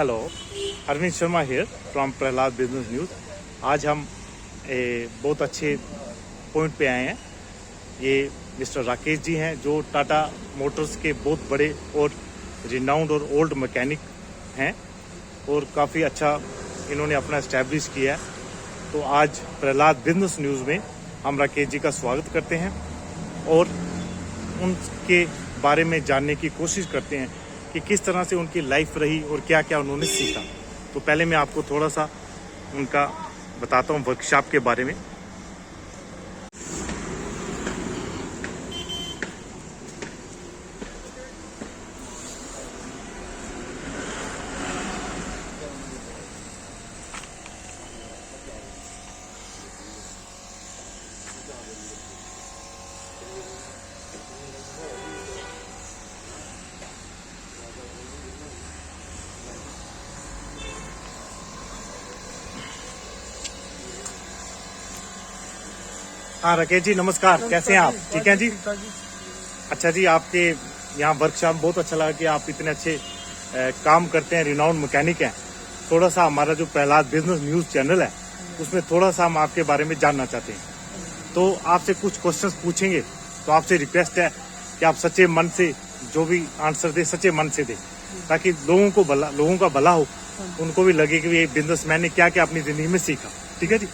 Hello, Arvind Sharma here from Prahlad business news. आज हम बहुत अच्छे पॉइंट पे आए हैं। ये मिस्टर राकेश जी हैं जो टाटा मोटर्स के बहुत बड़े और रिनाउंड और ओल्ड मैकेनिक हैं और काफ़ी अच्छा इन्होंने अपना इस्टेब्लिश किया है। तो आज प्रहलाद बिजनेस न्यूज़ में हम राकेश जी का स्वागत करते हैं और उनके बारे में जानने की कोशिश करते हैं कि किस तरह से उनकी लाइफ रही और क्या क्या उन्होंने सीखा। तो पहले मैं आपको थोड़ा सा उनका बताता हूँ वर्कशॉप के बारे में। हाँ राकेश जी नमस्कार, कैसे हैं आप? ठीक हैं जी। अच्छा जी, आपके यहाँ वर्कशॉप बहुत अच्छा लगा कि आप इतने अच्छे काम करते हैं, रिनाउंड मैकेनिक हैं। थोड़ा सा हमारा जो प्रहलाद बिजनेस न्यूज़ चैनल है उसमें थोड़ा सा हम आपके बारे में जानना चाहते हैं। तो आपसे कुछ क्वेश्चंस पूछेंगे। तो आपसे रिक्वेस्ट है कि आप सच्चे मन से जो भी आंसर दे सच्चे मन से दे, ताकि लोगों का भला हो, उनको भी लगे कि ये बिजनेसमैन ने क्या क्या अपनी जिंदगी में सीखा। ठीक है जी।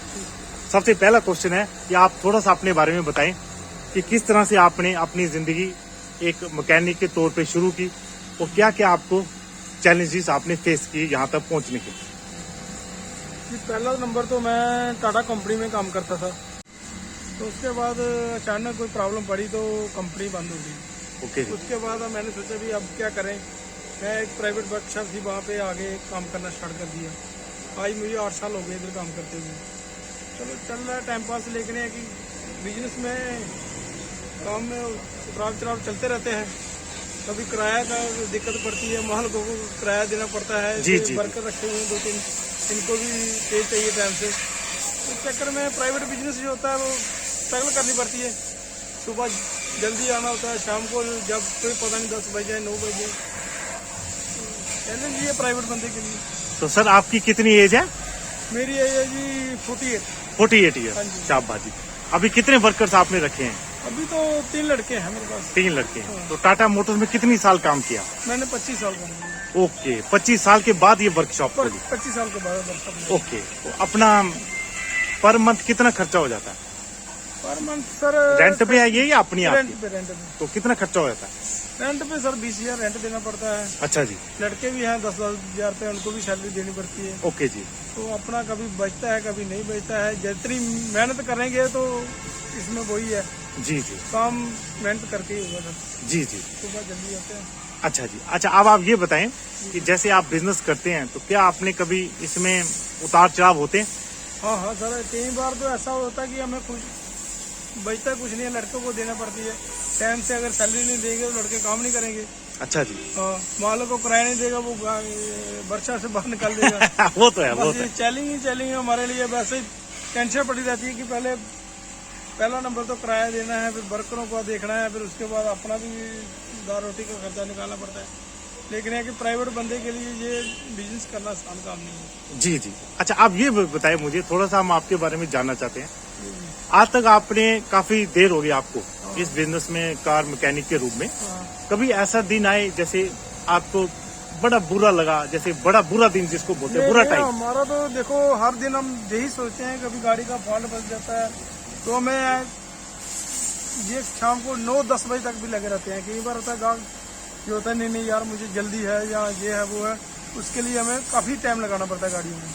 सबसे पहला क्वेश्चन है कि आप थोड़ा सा अपने बारे में बताएं कि किस तरह से आपने अपनी जिंदगी एक मैकेनिक के तौर पे शुरू की और क्या क्या आपको चैलेंजेस आपने फेस किए यहाँ तक पहुँचने के। जी, पहला नंबर तो मैं टाटा कंपनी में काम करता था। तो उसके बाद अचानक कोई प्रॉब्लम पड़ी तो कंपनी बंद हो गई। ओके। उसके बाद मैंने सोचा भी अब क्या करें। मैं एक प्राइवेट वर्कशॉप थी, वहाँ पे आगे काम करना स्टार्ट कर दिया। आज मुझे 8 साल हो गए इधर काम करते हुए। चलो चल रहा है टाइम पास, लेकिन है कि बिजनेस में काम में उतराव चढ़ाव चलते रहते हैं। कभी किराया का दिक्कत पड़ती है, माल को किराया देना पड़ता है। जी जी। वर्कर रखे हुए 2-3, इनको भी पे चाहिए टाइम से। इस चक्कर में प्राइवेट बिजनेस जो होता है वो स्ट्रगल करनी पड़ती है। सुबह जल्दी आना होता है, शाम को जब कोई पता नहीं 10 बजे 9 बजे। चैलेंज ये प्राइवेट बंदे के लिए। तो सर आपकी कितनी एज है? मेरी एज है जी 48। 48 ईयर। हाँ जी। शाबाश जी। अभी कितने वर्कर्स आपने रखे हैं? अभी तो 3 लड़के हैं मेरे पास। 3 लड़के हैं। हाँ। तो टाटा मोटर्स में कितनी साल काम किया? मैंने 25 साल काम किया। ओके, 25 साल के बाद ये वर्कशॉप खोली। 25 साल के बाद वर्कशॉप। ओके, तो अपना पर मंथ कितना खर्चा हो जाता है? पर मंथ सर रेंट पे है ये या अपनी रेंट आपकी? पे रेंट पे तो कितना खर्चा हो जाता है? रेंट पे सर 20,000 रेंट देना पड़ता है। अच्छा जी। लड़के भी हैं 10,000 रुपये, उनको भी सैलरी देनी पड़ती है। ओके जी। तो अपना कभी बचता है कभी नहीं बचता है। जितनी मेहनत करेंगे तो इसमें वही है, जी जी। काम मेहनत करके ही होगा सर। जी जी। सुबह जल्दी आते हैं। अच्छा जी। अच्छा, अब आप ये बताएं कि जैसे आप बिजनेस करते हैं तो क्या आपने कभी इसमें उतार चढ़ाव होते हैं? हाँ हाँ सर, कई बार तो ऐसा होता है कि हमें कुछ बचता कुछ नहीं है, लड़कों को देना पड़ती है। टाइम से अगर सैलरी नहीं देंगे तो लड़के काम नहीं करेंगे। अच्छा जी। हाँ, मालों को किराया नहीं देगा वो वर्षा से बाहर निकाल देगा। वो तो है, वो तो है। चैलेंज है हमारे लिए। वैसे ही टेंशन पड़ी रहती है कि पहला नंबर तो किराया देना है, फिर वर्करों को देखना है, फिर उसके बाद अपना भी दाल रोटी का खर्चा निकालना पड़ता है। लेकिन है कि प्राइवेट बंदे के लिए ये बिजनेस करना आसान काम नहीं है। जी जी। अच्छा, आप ये बताएं मुझे थोड़ा सा, हम आपके बारे में जानना चाहते हैं। आज तक आपने काफी देर हो गई आपको इस बिजनेस में कार मैकेनिक के रूप में। कभी ऐसा दिन आए जैसे आपको बड़ा बुरा लगा, जैसे बड़ा बुरा दिन जिसको बोलते हैं, बुरा टाइम? हमारा तो देखो हर दिन हम यही सोचते हैं, कभी गाड़ी का फॉल्ट बच जाता है तो हमें ये शाम को 9-10 बजे तक भी लगे रहते हैं। कई बार होता है गाँव ये होता है नहीं यार मुझे जल्दी है या ये है वो है, उसके लिए हमें काफ़ी टाइम लगाना पड़ता है गाड़ियों में।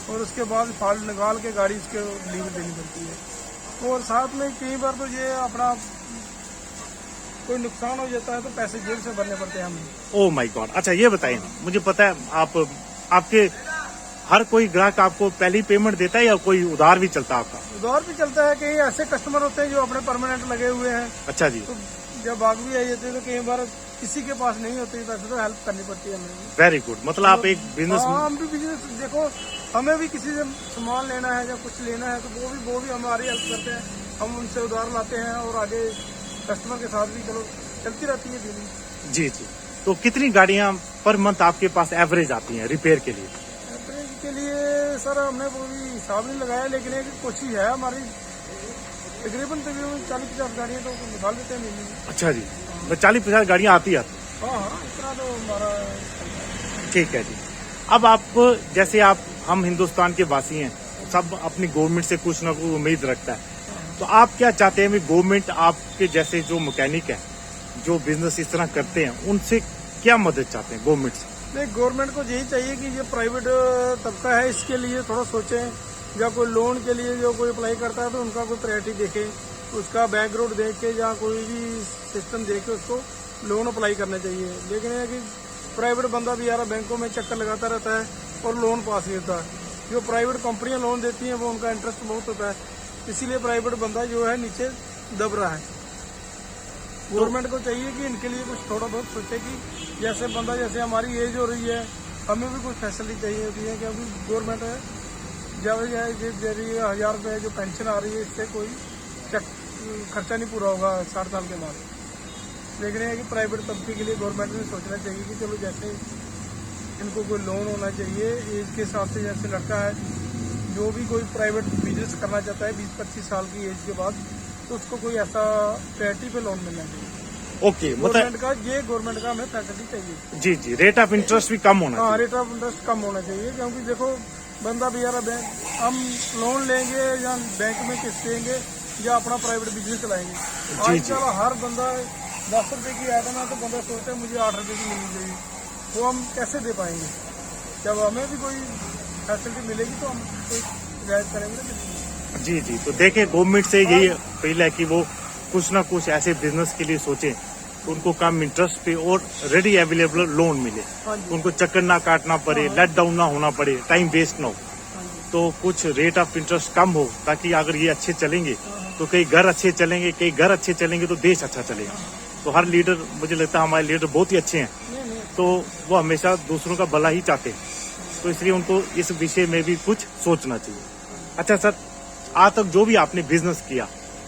और उसके बाद फॉल्ट निकाल के गाड़ी उसके लीवर देनी पड़ती है। और साथ में कई बार तो ये अपना कोई नुकसान हो जाता है तो पैसे जेब से भरने पड़ते हैं हमें। Oh my God. अच्छा, ये बताइए, मुझे पता है आपके हर कोई ग्राहक आपको पहली पेमेंट देता है या कोई उधार भी चलता है आपका? उधार भी चलता है। कई ऐसे कस्टमर होते हैं जो अपने परमानेंट लगे हुए हैं। अच्छा जी। तो जब आग भी आई जाती है तो कई बार किसी के पास नहीं होती, वैसे तो हेल्प करनी पड़ती है हमें। Very good. मतलब आप एक बिजनेस। हम भी बिजनेस देखो, हमें भी किसी से सामान लेना है या कुछ लेना है तो वो भी हमारी हेल्प करते हैं। हम उनसे उधार लाते हैं और आगे कस्टमर के साथ भी चलो चलती रहती है बिजनेस। जी जी। तो कितनी गाड़ियां पर मंथ आपके पास एवरेज आती हैं रिपेयर के लिए? एवरेज के लिए सर हमने कोई हिसाब नहीं लगाया, लेकिन एक कोशिश है हमारी, तकरीबन 40-50 गाड़ियाँ तो निकाल देते हैं महीने में। अच्छा जी, तो 40-50 गाड़ियां आती हैं। हाँ हाँ, इतना तो हमारा। ठीक है जी। अब आप जैसे हम हिंदुस्तान के वासी हैं, सब अपनी गवर्नमेंट से कुछ ना कुछ उम्मीद रखता है, तो आप क्या चाहते हैं कि गवर्नमेंट आपके जैसे जो मैकेनिक है, जो बिजनेस इस तरह करते हैं, उनसे क्या मदद चाहते हैं गवर्नमेंट से? नहीं, गवर्नमेंट को यही चाहिए कि ये प्राइवेट तबका है, इसके लिए थोड़ा सोचें, या कोई लोन के लिए जो कोई अप्लाई करता है तो उनका कोई प्रायोरिटी देखे, उसका बैकग्राउंड देख के या कोई भी सिस्टम देख के उसको लोन अप्लाई करना चाहिए। लेकिन ये है कि प्राइवेट बंदा भी यार बैंकों में चक्कर लगाता रहता है और लोन पास नहीं होता। जो प्राइवेट कंपनियां लोन देती हैं वो उनका इंटरेस्ट बहुत होता है, इसीलिए प्राइवेट बंदा जो है नीचे दब रहा है। गवर्नमेंट को चाहिए कि इनके लिए कुछ थोड़ा बहुत सोचे कि जैसे बंदा, जैसे हमारी एज हो रही है, हमें भी कुछ फैसिलिटी चाहिए होती है, क्योंकि गवर्नमेंट जब दे रही है 1000 रुपये जो पेंशन आ रही है, इससे कोई खर्चा नहीं पूरा होगा 60 साल के बाद। लेकिन ये है कि प्राइवेट तबके के लिए गवर्नमेंट ने सोचना चाहिए कि चलो जैसे इनको कोई लोन होना चाहिए एज के हिसाब से। जैसे लड़का है जो भी कोई प्राइवेट बिजनेस करना चाहता है 20-25 साल की एज के बाद, तो उसको कोई ऐसा प्रायोरिटी पे लोन मिलना चाहिए। ओके, गवर्नमेंट का हमें फैसिलिटी चाहिए। जी जी, रेट ऑफ इंटरेस्ट भी कम होना हाँ, रेट ऑफ इंटरेस्ट कम होना चाहिए, क्योंकि देखो बंदा भी यार हम लोन लेंगे या बैंक में किस्त देंगे या अपना प्राइवेट बिजनेस चलाएंगे। आजकल हर बंदा 10 रुपए की आइटम है तो बंदा सोचता है मुझे 8 रुपए की मिलनी चाहिए, वो हम कैसे दे पाएंगे? जब हमें भी कोई फैसिलिटी मिलेगी तो हम कोई रियायत करेंगे। जी जी, तो देखें गवर्नमेंट से यही अपील है कि वो कुछ ना कुछ ऐसे बिजनेस के लिए सोचें, उनको कम इंटरेस्ट पे और रेडी अवेलेबल लोन मिले, उनको चक्कर ना काटना पड़े, लेट डाउन ना होना पड़े, टाइम वेस्ट ना हो, तो कुछ रेट ऑफ इंटरेस्ट कम हो, ताकि अगर ये अच्छे चलेंगे तो कई घर अच्छे चलेंगे, कई घर अच्छे चलेंगे तो देश अच्छा चलेगा। तो हर लीडर, मुझे लगता है हमारे लीडर बहुत ही अच्छे हैं, तो वो हमेशा दूसरों का भला ही चाहते हैं, तो इसलिए उनको इस विषय में भी कुछ सोचना चाहिए। अच्छा सर, आज तक जो भी आपने बिजनेस किया,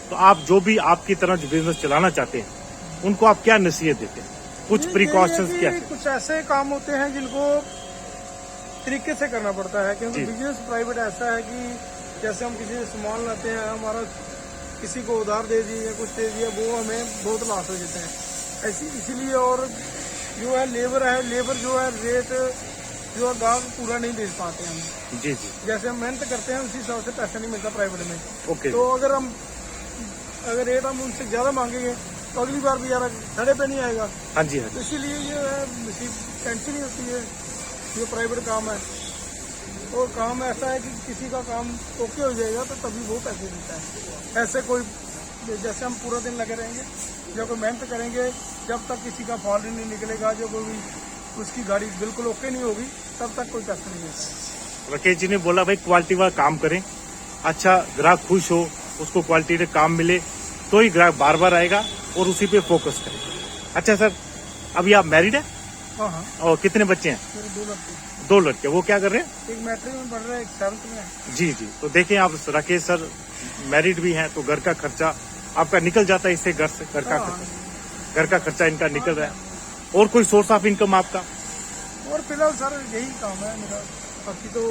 तो आप जो भी आपकी तरह जो बिजनेस चलाना चाहते हैं, उनको आप क्या नसीहत देते हैं? कुछ प्रिकॉशंस क्या? कुछ ऐसे काम होते हैं जिनको तरीके से करना पड़ता है, क्योंकि बिजनेस प्राइवेट ऐसा है कि जैसे हम किसी से सामान लाते हैं, हमारा किसी को उधार दे दिया या कुछ दे दिया, वो हमें बहुत लॉस हो जाते हैं इसीलिए। और जो है लेबर जो है रेट जो है गाँव पूरा नहीं दे पाते हम। जी जी, जैसे हम मेहनत करते हैं उसी हिसाब से पैसा नहीं मिलता प्राइवेट में। ओके, तो अगर रेट हम उनसे ज्यादा मांगेंगे तो अगली बार भी यार खड़े पे नहीं आएगा। हाँ जी हाँ जी। तो इसीलिए ये है टेंशन ही होती है जो प्राइवेट काम है। और काम ऐसा है कि किसी का काम ओके हो जाएगा तो तभी वो पैसे देता है। ऐसे कोई जैसे हम पूरा दिन लगे रहेंगे, जब कोई मेहनत करेंगे, जब तक किसी का फॉल्ट नहीं निकलेगा, जो कोई उसकी गाड़ी बिल्कुल ओके नहीं होगी, तब तक कोई पैसा नहीं देता। राकेश जी ने बोला भाई क्वालिटी वाला काम करें, अच्छा ग्राहक खुश हो, उसको क्वालिटी का काम मिले, तो ही ग्राहक बार बार आएगा और उसी पे फोकस करें। अच्छा सर, अभी आप मैरिड है? हाँ हाँ, और कितने बच्चे हैं? मेरे 2 लड़के। 2 लड़के, वो क्या कर रहे हैं? एक मैट्रिक में पढ़ रहा है, एक 7th में है। जी जी, तो देखें आप राकेश सर मैरिड भी हैं, तो घर का खर्चा आपका निकल जाता है, इससे घर का खर्चा इनका निकल रहा है। और कोई सोर्स ऑफ इनकम आपका? और फिलहाल सर यही काम है मेरा। बाकी तो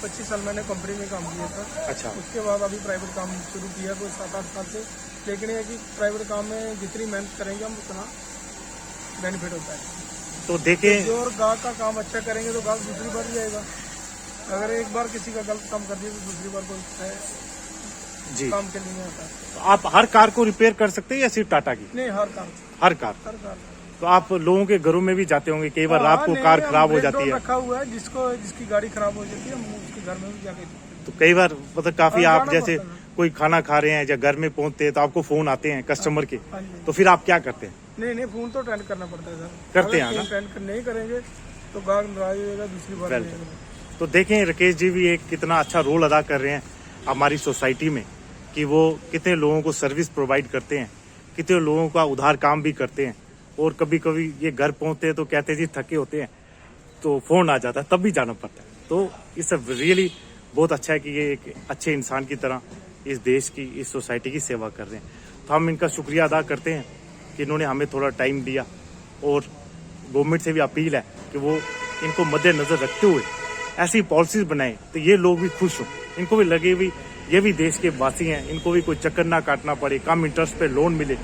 25 साल मैंने कंपनी में काम किया था। अच्छा, उसके बाद अभी प्राइवेट काम शुरू किया कोई 7-8 साल से। लेकिन ये कि प्राइवेट काम में जितनी मेहनत करेंगे हम उतना बेनिफिट होता है। तो देखें, जो और गाहक का काम अच्छा करेंगे तो गाहक दूसरी बार भी आएगा। अगर एक बार किसी का गलत काम कर दिया तो दूसरी बार कोई जी काम के लिए नहीं आता। तो आप हर कार को रिपेयर कर सकते हैं या सिर्फ टाटा की? नहीं, हर कार। हर कार। तो आप लोगों के घरों में भी जाते होंगे, कई बार रात को कार खराब हो जाती है, रखा हुआ है जिसकी गाड़ी खराब हो जाती है हम उसके घर में भी जाके। तो कई बार मतलब काफी आप जैसे कोई खाना खा रहे हैं या घर में पहुंचते हैं तो आपको फोन आते हैं कस्टमर के, तो फिर आप क्या करते हैं? नहीं, फोन तो अटेंड करना पड़ता है सर। करते हैं ना? अटेंड नहीं करेंगे तो गाहक नाराज होगा, दूसरी बार। तो देखें राकेश जी भी एक कितना अच्छा रोल अदा कर रहे हैं हमारी सोसाइटी में, कि वो कितने लोगों को सर्विस प्रोवाइड करते हैं, कितने लोगों का उधार काम भी करते हैं। और कभी कभी ये घर पहुंचते हैं तो कहते हैं जी थके होते हैं, तो फोन आ जाता है, तब भी जाना पड़ता है। तो इस रियली बहुत अच्छा है कि ये एक अच्छे इंसान की तरह इस देश की, इस सोसाइटी की सेवा कर रहे हैं। तो हम इनका शुक्रिया अदा करते हैं कि इन्होंने हमें थोड़ा टाइम दिया और गवर्नमेंट से भी अपील है कि वो इनको मद्देनजर रखते हुए ऐसी पॉलिसीज बनाए तो ये लोग भी खुश हो, इनको भी लगे भी ये भी देश के वासी हैं, इनको भी कोई चक्कर ना काटना पड़े, कम इंटरेस्ट पे लोन मिले,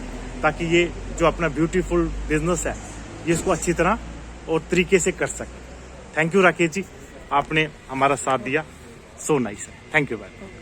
ताकि ये जो अपना ब्यूटीफुल बिजनेस है ये इसको अच्छी तरह और तरीके से कर सके। थैंक यू राकेश जी, आपने हमारा साथ दिया। सो नाइस है, थैंक यू भाई।